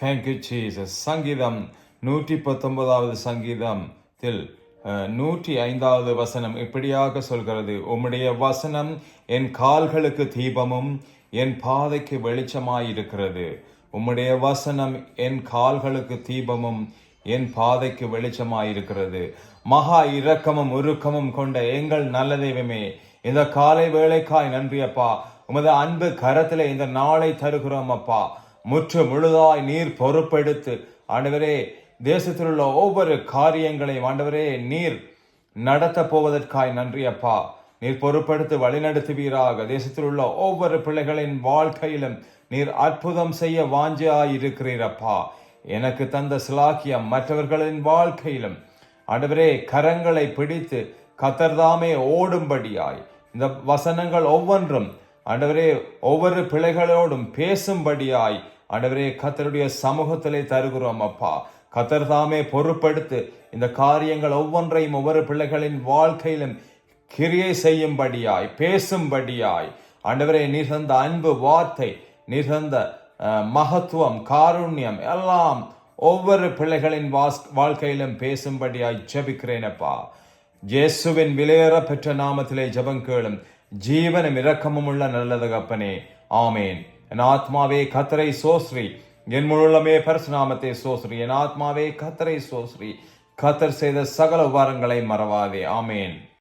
Thank you, Jesus. சங்கீதம் 119வது சங்கீதத்தில் 105வது வசனம் இப்படியாக சொல்கிறது, உம்முடைய வசனம் என் கால்களுக்கு தீபமும் என் பாதைக்கு வெளிச்சமாயிருக்கிறது. உம்முடைய வசனம் என் கால்களுக்கு தீபமும் என் பாதைக்கு வெளிச்சமாயிருக்கிறது. மகா இரக்கமும் உருக்கமும் கொண்ட எங்கள் நல்ல தெய்வமே, இந்த காலை வேளைக்காய் நன்றி அப்பா. உமது அன்பு கரத்திலே இந்த நாளை தருகிறோம் அப்பா. முற்று முழுதாய் நீர் பொறுப்பெடுத்து ஆண்டவரே, தேசத்தில் உள்ள ஒவ்வொரு காரியங்களையும் ஆண்டவரே நீர் நடத்த போவதற்காய் நன்றி அப்பா. நீர் பொறுப்பெடுத்து வழிநடத்துவீராக. தேசத்தில் உள்ள ஒவ்வொரு பிள்ளைகளின் வாழ்க்கையிலும் நீர் அற்புதம் செய்ய வாஞ்சியாயிருக்கிறீரப்பா. எனக்கு தந்த சிலாக்கியம் மற்றவர்களின் வாழ்க்கையிலும் ஆண்டவரே கரங்களை பிடித்து கத்தர்தாமே ஓடும்படியாய் இந்த வசனங்கள் ஒவ்வொன்றும் ஆண்டவரே ஒவ்வொரு பிள்ளைகளோடும் பேசும்படியாய் ஆண்டவரே கர்த்தருடைய சமூகத்திலே தருகிறோம் அப்பா. கர்த்தர் தாமே பொறுப்பெடுத்து இந்த காரியங்கள் ஒவ்வொன்றையும் ஒவ்வொரு பிள்ளைகளின் வாழ்க்கையிலும் கிரியை செய்யும்படியாய் பேசும்படியாய் ஆண்டவரே நீர் தந்த அன்பு வார்த்தை, நீர் தந்த மகத்துவம், காருண்யம் எல்லாம் ஒவ்வொரு பிள்ளைகளின் வாழ்க்கையிலும் பேசும்படியாய் ஜெபிக்கிறேனப்பா. இயேசுவின் விலையேற பெற்ற நாமத்திலே ஜெபம் கேளும் ஜீவனும் இரக்கமும் உள்ள நல்ல தகப்பனே, ஆமேன். என் ஆத்மாவே கர்த்தரை சோஸ்ரீ, என் முழுமே பரிசுநாமத்தை சோஸ்ரீ. என் ஆத்மாவே கர்த்தரை சோஸ்ரீ, கர்த்தர் செய்த சகல உபகாரங்களை மறவாதே. ஆமேன்.